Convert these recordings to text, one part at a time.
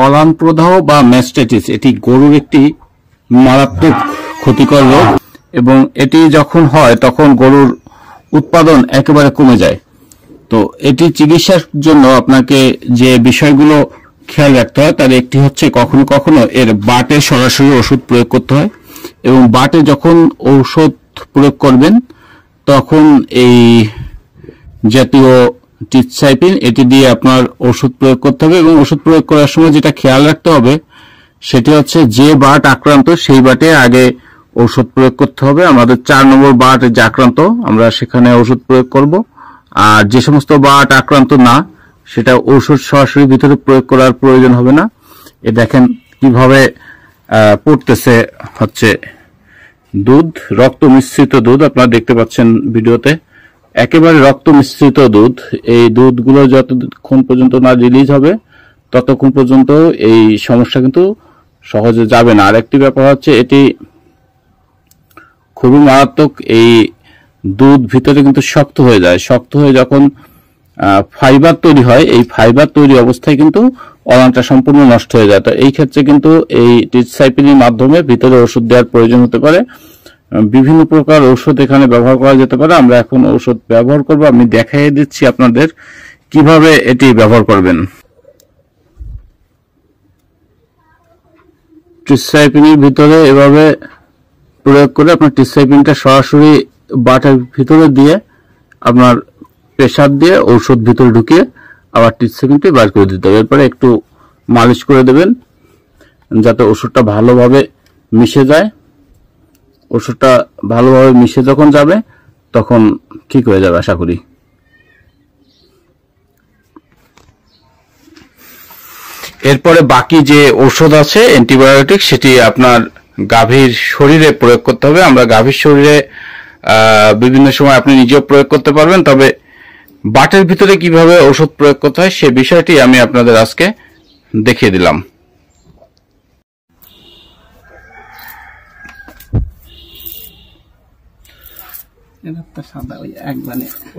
অলান প্রদাহ বা ম্যাস্টাইটিস এটি গরুর একটি মারাত্মক ক্ষতিকর রোগ এবং এটি যখন হয় তখন গরুর উৎপাদন একেবারে কমে যায়। তো এটি চিকিৎসার জন্য আপনাকে যে বিষয়গুলো খেয়াল রাখতে হয় তার একটি হচ্ছে কখনো কখনো এর বাটে সরাসরি ওষুধ প্রয়োগ করতে হয় এবং বাটে যখন ঔষধ প্রয়োগ করবেন তখন এই জাতীয় টিটসাইপিন এটি দিয়ে আপনার ওষুধ প্রয়োগ করতে হবে এবং ওষুধ প্রয়োগ করার সময় যেটা খেয়াল রাখতে হবে সেটি হচ্ছে যে বাট আক্রান্ত সেই বাটে আগে ওষুধ প্রয়োগ করতে হবে। আমাদের 4 নম্বর বাট যে আক্রান্ত আমরা সেখানে ওষুধ প্রয়োগ করব, আর যে সমস্ত বাট আক্রান্ত না সেটা ওষুধ সরাসরি ভিতরে প্রয়োগ করার প্রয়োজন হবে না। এ দেখেন কিভাবে পড়তেছে হচ্ছে দুধ, রক্ত মিশ্রিত দুধ আপনারা দেখতে পাচ্ছেন ভিডিওতে, একেবারে রক্ত মিশ্রিত দুধ। এই দুধগুলো যতক্ষণ পর্যন্ত না রিলিজ হবে ততক্ষণ পর্যন্ত এই সমস্যা কিন্তু সহজে যাবে না। আরেকটি ব্যাপার হচ্ছে এটি খুবই মারাত্মক, এই দুধ ভিতরে কিন্তু শক্ত হয়ে যায়, শক্ত হয়ে যখন ফাইবার তৈরি হয় এই ফাইবার তৈরি অবস্থায় কিন্তু অলানটা সম্পূর্ণ নষ্ট হয়ে যায়। তো এই ক্ষেত্রে কিন্তু এই টিটসাইপিনের মাধ্যমে ভিতরে ওষুধ দেওয়ার প্রয়োজন হতে পারে। বিভিন্ন প্রকার ঔষধ এখানে ব্যবহার করা যেতে পারে। আমরা এখন ঔষধ ব্যবহার করব, আমি দেখাই দিচ্ছি আপনাদের কিভাবে এটি ব্যবহার করবেন। টিটসাইপিনের ভিতরে এভাবে প্রয়োগ করে আপনার টিটসাইপিনটা সরাসরি বাটের ভিতরে দিয়ে আপনার প্রেসার দিয়ে ঔষধ ভিতরে ঢুকিয়ে আবার টিটসাইপিনটি বার করে দিতে হবে। এরপরে একটু মালিশ করে দেবেন যাতে ওষুধটা ভালোভাবে মিশে যায়। ওষুধটা ভালোভাবে মিশে যখন যাবে তখন ঠিক হয়ে যাবে আশা করি। এরপরে বাকি যে ঔষধ আছে অ্যান্টিবায়োটিক সেটি আপনার গাভীর শরীরে প্রয়োগ করতে হবে। আমরা গাভীর শরীরে বিভিন্ন সময় আপনি নিজেও প্রয়োগ করতে পারবেন, তবে বাটের ভিতরে কিভাবে ওষুধ প্রয়োগ করতে হয় সে বিষয়টি আমি আপনাদের আজকে দেখিয়ে দিলাম।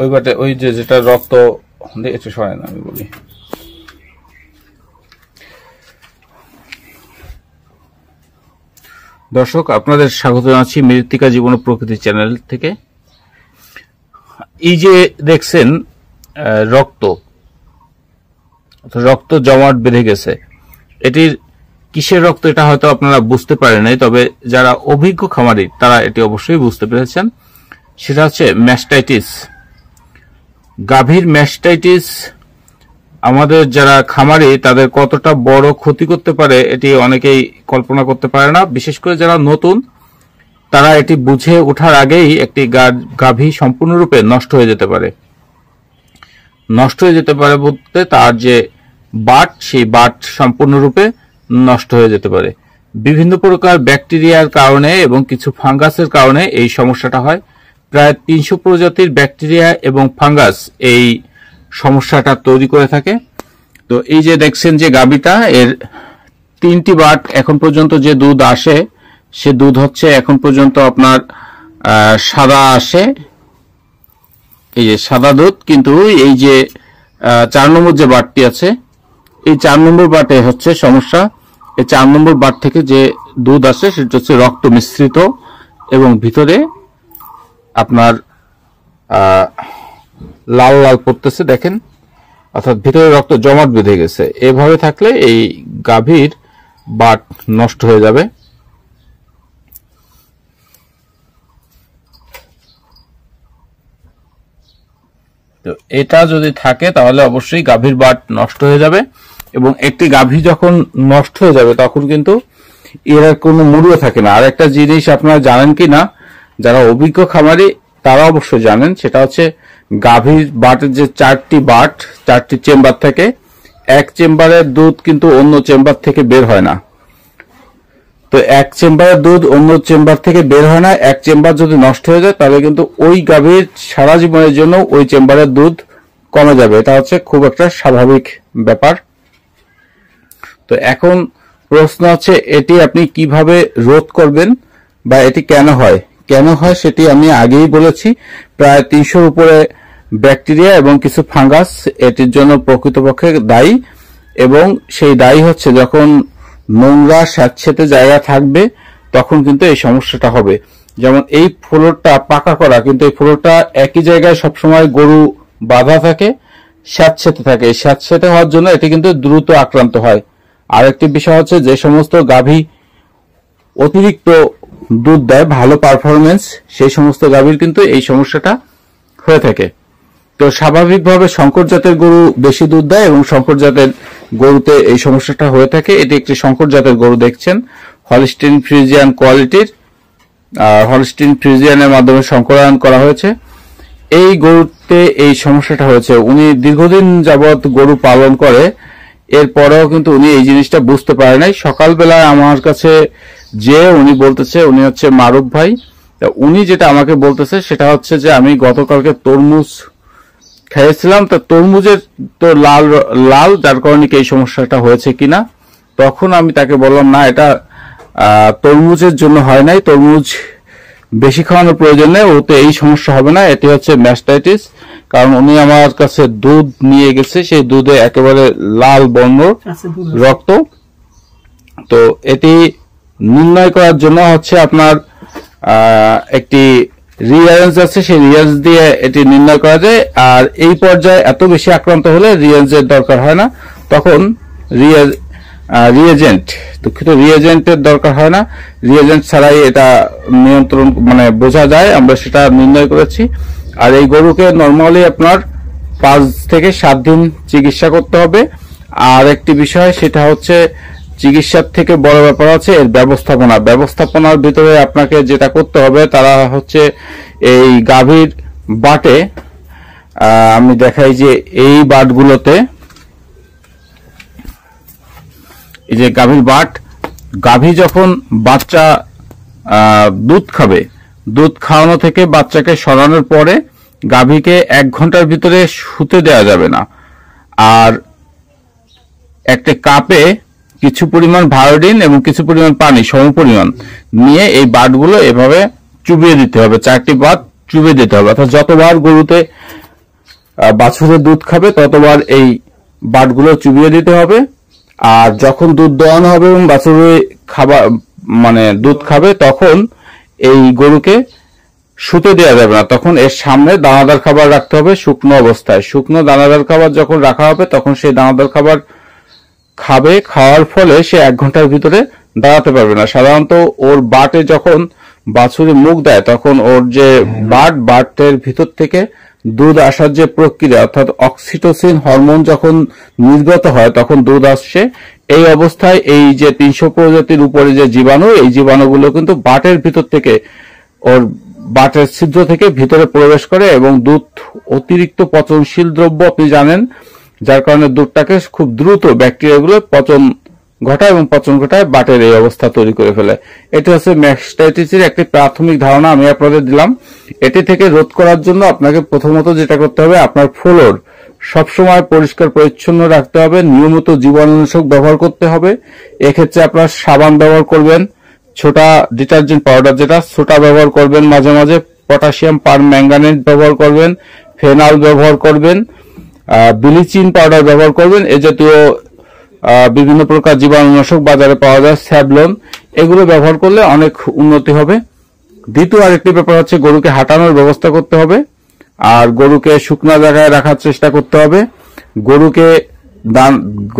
ওই বাটে ওই যেটা রক্ত একটু সরে না আমি বলি। দর্শক আপনাদের স্বাগত জানাচ্ছি মৃত্তিকা জীবন ও প্রকৃতি চ্যানেল থেকে। এই যে দেখছেন রক্ত জমাট বেঁধে গেছে, এটির কিসের রক্ত এটা হয়তো আপনারা বুঝতে পারেন নাই, তবে যারা অভিজ্ঞ খামারি তারা এটি অবশ্যই বুঝতে পেরেছেন। সেটা হচ্ছে ম্যাস্টাইটিস, গাভীর ম্যাস্টাইটিস। আমাদের যারা খামারি তাদের কতটা বড় ক্ষতি করতে পারে এটি অনেকেই কল্পনা করতে পারে না, বিশেষ করে যারা নতুন তারা এটি বুঝে ওঠার আগেই একটি গাভী সম্পূর্ণরূপে নষ্ট হয়ে যেতে পারে। নষ্ট হয়ে যেতে পারে বলতে তার যে বাট সেই বাট সম্পূর্ণরূপে নষ্ট হয়ে যেতে পারে। বিভিন্ন প্রকার ব্যাকটেরিয়ার কারণে এবং কিছু ফাঙ্গাসের কারণে এই সমস্যাটা হয়। প্রায় 300 প্রজাতির ব্যাকটেরিয়া এবং ফাঙ্গাস এই সমস্যাটা তৈরি করে থাকে। তো এই যে দেখছেন যে গাভীটা, এর 3টি বাট এখন পর্যন্ত যে দুধ আসে সে দুধ হচ্ছে এখন পর্যন্ত আপনার সাদা আসে, এই যে সাদা দুধ। কিন্তু এই যে 4 নম্বর যে বাটটি আছে এই 4 নম্বর বাটে হচ্ছে সমস্যা। এই 4 নম্বর বাট থেকে যে দুধ আসে সেটা হচ্ছে রক্ত মিশ্রিত এবং ভিতরে আপনার লাল লাল পড়তেছে দেখেন, অর্থাৎ ভিতরে রক্ত জমাট বেঁধে গেছে। এভাবে থাকলে এই গাভীর বাট নষ্ট হয়ে যাবে। তো এটা যদি থাকে তাহলে অবশ্যই গাভীর বাট নষ্ট হয়ে যাবে এবং একটি গাভী যখন নষ্ট হয়ে যাবে তখন কিন্তু এর কোনো মূল্য থাকে না। আর একটা জিনিস আপনারা জানেন কি না, যারা অভিজ্ঞ খামারি তারা অবশ্যই জানেন, সেটা হচ্ছে গাভীর বাটের যে 4টি চেম্বার থেকে এক চেম্বারের দুধ কিন্তু অন্য চেম্বার থেকে বের হয় না। তো এক চেম্বারের দুধ অন্য চেম্বার থেকে বের হয় না। এক চেম্বার যদি নষ্ট হয়ে যায় তাহলে কিন্তু ওই গাভীর সারা জীবনের জন্য ওই চেম্বারের দুধ কমে যাবে। এটা হচ্ছে খুব একটা স্বাভাবিক ব্যাপার। তো এখন প্রশ্ন হচ্ছে এটি আপনি কিভাবে রোধ করবেন বা এটি কেন হয় সেটি আমি আগেই বলেছি। প্রায় 300-র উপরে ব্যাকটেরিয়া এবং কিছু ফাঙ্গাস এটির জন্য প্রকৃতপক্ষে দায়ী এবং সেই ডাই হচ্ছে যখন নোংরা স্যাঁতসেঁতে জায়গা থাকবে তখন কিন্তু এই সমস্যাটা হবে। যেমন এই ফ্লোরটা পাকা করা, কিন্তু এই ফ্লোরটা একই জায়গায় সবসময় গরু বাঁধা থাকে, স্যাঁতসেঁতে থাকে। এই স্যাঁতসেঁতে হওয়ার জন্য এটি কিন্তু দ্রুত আক্রান্ত হয়। আরেকটি বিষয় হচ্ছে যে সমস্ত গাভী অতিরিক্ত দুধ দেয়, ভালো পারফরমেন্স, সেই সমস্ত গাভীর কিন্তু এই সমস্যাটা হয়ে থাকে। তো স্বাভাবিকভাবে শঙ্কর জাতের গরু বেশি দুধ দেয় এবং শঙ্কর জাতের গরুতে এই সমস্যাটা হয়ে থাকে। এটি একটি শঙ্কর জাতের গরু দেখছেন, হলস্টিন ফ্রিজিয়ান কোয়ালিটির। হলস্টিন ফ্রিজিয়ানের মাধ্যমে সংকরায়ন করা হয়েছে। এই গরুতে এই সমস্যাটা হয়েছে। উনি দীর্ঘদিন যাবৎ গরু পালন করে, এরপরেও কিন্তু উনি এই জিনিসটা বুঝতে পারে নাই। সকালবেলায় আমার কাছে যে উনি বলতেছে, উনি হচ্ছে মারুফ ভাই, উনি যেটা আমাকে বলতেছে সেটা হচ্ছে যে আমি গতকালকে তরমুজ খেয়েছিলাম, তো তরমুজের তো লাল লাল, যার কারণে কি এই সমস্যাটা হয়েছে কিনা। তখন আমি তাকে বললাম না, এটা তরমুজের জন্য হয় নাই, তরমুজ বেশি খাওয়ানোর প্রয়োজন নেই, ওতে এই সমস্যা হবে না, এটি হচ্ছে ম্যাস্টাইটিস। কারণ উনি আমার কাছে দুধ নিয়ে গেছে, সেই দুধে একেবারে লাল বর্ণ রক্ত। তো এটি নির্ণয় করার জন্য হচ্ছে আপনার একটি রিয়ারেঞ্জ আছে, সেই রিয়ারেঞ্জ দিয়ে এটি নির্ণয় করা যায়। আর এই পর্যায়ে এত বেশি আক্রান্ত হলে রিয়ারেঞ্জের দরকার হয় না, তখন রিয়েজেন্টের দরকার হয় না। রিয়েজেন্ট ছাড়াই এটা নিয়ন্ত্রণ মানে বোঝা যায়, আমরা সেটা নির্ণয় করেছি। আর এই গরুকে নরমালি আপনার 5 থেকে 7 দিন চিকিৎসা করতে হবে। আর একটি বিষয় সেটা হচ্ছে চিকিৎসার থেকে বড় ব্যাপার আছে এর ব্যবস্থাপনার ভিতরে আপনাকে যেটা করতে হবে তারা হচ্ছে এই গাভীর বাটে, আমি দেখাই যে এই বাটগুলোতে, এই যে গাভীর বাট, গাভী যখন বাচ্চা দুধ খাবে, দুধ খাওয়ানো থেকে বাচ্চাকে সরানোর পরে গাভীকে 1 ঘন্টার ভিতরে শুতে দেওয়া যাবে না। আর একটা কাপে কিছু পরিমাণ ভায়োডিন এবং কিছু পরিমাণ পানি সমপরিমাণ নিয়ে এই বাটগুলো এভাবে চুবিয়ে দিতে হবে, 4টি বাট চুবিয়ে দিতে হবে। অর্থাৎ যতবার গরুতে বাছুরের দুধ খাবে ততবার এই বাটগুলো চুবিয়ে দিতে হবে। আর যখন দুধ দোয়ানো হবে এবং বাছুরে খাবার মানে দুধ খাবে তখন এই গরুকে শুতে দেওয়া যাবে না, তখন এর সামনে দানাদার খাবার রাখতে হবে শুকনো অবস্থায়। শুকনো দানাদার খাবার যখন রাখা হবে তখন সেই দানাদার খাবার খাবে, খাওয়ার ফলে সে 1 ঘন্টার ভিতরে দাঁড়াতে পারবে না। সাধারণত ওর বাটে যখন বাছুরে মুখ দেয় তখন ওর যে বাটের ভিতর থেকে দুধ আসার যে প্রক্রিয়া, অর্থাৎ অক্সিটোসিন হরমোন যখন নির্গত হয় তখন দুধ আসছে। এই অবস্থায় এই যে 300 প্রজাতির উপরে যে জীবাণু, এই জীবাণুগুলো কিন্তু বাটের ভিতর থেকে ওর বাটের ছিদ্র থেকে ভিতরে প্রবেশ করে এবং দুধ অতিরিক্ত পচনশীল দ্রব্য আপনি জানেন, যার কারণে দুধটাকে খুব দ্রুত ব্যাকটেরিয়াগুলো পচন ঘটায় এবং পচন ঘটায় বাটের এই অবস্থা তৈরি করে ফেলে। এটি হচ্ছে ম্যাস্টাইটিসের একটি প্রাথমিক ধারণা আমি আপনাদের দিলাম। এটি থেকে রোধ করার জন্য আপনাকে প্রথমত যেটা করতে হবে, আপনার ফ্লোর সবসময় পরিষ্কার পরিচ্ছন্ন রাখতে হবে, নিয়মিত জীবাণুনাশক ব্যবহার করতে হবে। এক্ষেত্রে আপনার সাবান ব্যবহার করবেন, ছোটা ডিটারজেন্ট পাউডার যেটা ছোটা ব্যবহার করবেন, মাঝে মাঝে পটাশিয়াম পার ম্যাঙ্গানেট ব্যবহার করবেন, ফেনাল ব্যবহার করবেন, ব্লিচিং পাউডার ব্যবহার করবেন। এ জাতীয় বিভিন্ন প্রকার জীবাণুনাশক বাজারে পাওয়া যায়, স্যাভলন, এগুলো ব্যবহার করলে অনেক উন্নতি হবে। দ্বিতীয় আরেকটি ব্যাপার হচ্ছে গরুকে হাঁটানোর ব্যবস্থা করতে হবে আর গরুকে শুকনো জায়গায় রাখার চেষ্টা করতে হবে।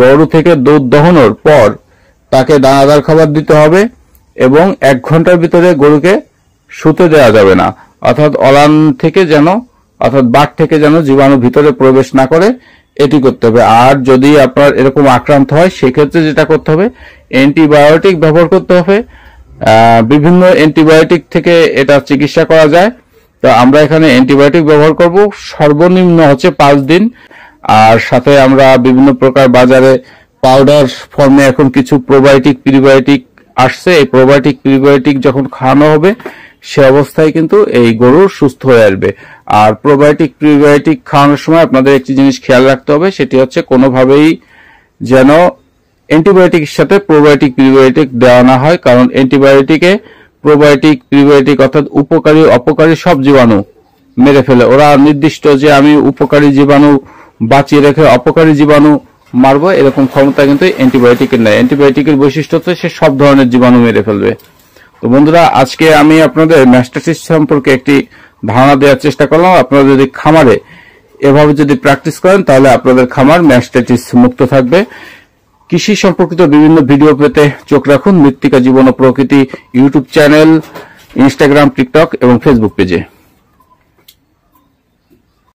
গরু থেকে দুধ দহনের পর তাকে দানাদার খাবার দিতে হবে এবং 1 ঘন্টার ভিতরে গরুকে শুতে দেওয়া যাবে না, অর্থাৎ বাট থেকে যেন জীবাণু ভিতরে প্রবেশ না করে, এটি করতে হবে। আর যদি আপনার এরকম আক্রান্ত হয় সেক্ষেত্রে যেটা করতে হবে, অ্যান্টিবায়োটিক ব্যবহার করতে হবে। বিভিন্ন অ্যান্টিবায়োটিক থেকে এটা চিকিৎসা করা যায়। তো আমরা এখানে অ্যান্টিবায়োটিক ব্যবহার করব, সর্বনিম্ন হচ্ছে 5 দিন। আর সাথে আমরা বিভিন্ন প্রকার বাজারে পাউডার ফর্মে এখন কিছু প্রোবায়োটিক প্রিবায়োটিক আসছে, এই প্রোবায়োটিক প্রিবায়োটিক যখন খাওয়ানো হবে সে অবস্থায় কিন্তু এই গরু সুস্থ হয়ে আসবে। আর প্রোবায়োটিক প্রিবায়োটিক খাওয়ানোর সময় আপনাদের একটি জিনিস খেয়াল রাখতে হবে, সেটি হচ্ছে কোনোভাবেই যেন অ্যান্টিবায়োটিকের সাথে প্রোবায়োটিক প্রিবায়োটিক দেওয়া না হয়। কারণ অ্যান্টিবায়োটিকে প্রোবায়োটিক প্রিবায়োটিক অর্থাৎ উপকারী অপকারী সব জীবাণু মেরে ফেলে। ওরা নির্দিষ্ট যে আমি উপকারী জীবাণু বাঁচিয়ে রেখে অপকারী জীবাণু মারবো এরকম ক্ষমতা কিন্তু অ্যান্টিবায়োটিকের নাই। অ্যান্টিবায়োটিকের বৈশিষ্ট্য হচ্ছে সে সব ধরনের জীবাণু মেরে ফেলবে। তো বন্ধুরা, আজকে আমি আপনাদের ম্যাস্টাইটিস সম্পর্কে একটি ধারণা দেওয়ার চেষ্টা করলাম। আপনারা যদি খামারে এভাবে যদি প্র্যাকটিস করেন তাহলে আপনাদের খামার ম্যাস্টাইটিস মুক্ত থাকবে। কৃষি সম্পর্কিত বিভিন্ন ভিডিও পেতে চোখ রাখুন মৃত্তিকা জীবন ও প্রকৃতি ইউটিউব চ্যানেল, ইনস্টাগ্রাম, টিকটক এবং ফেসবুক পেজে।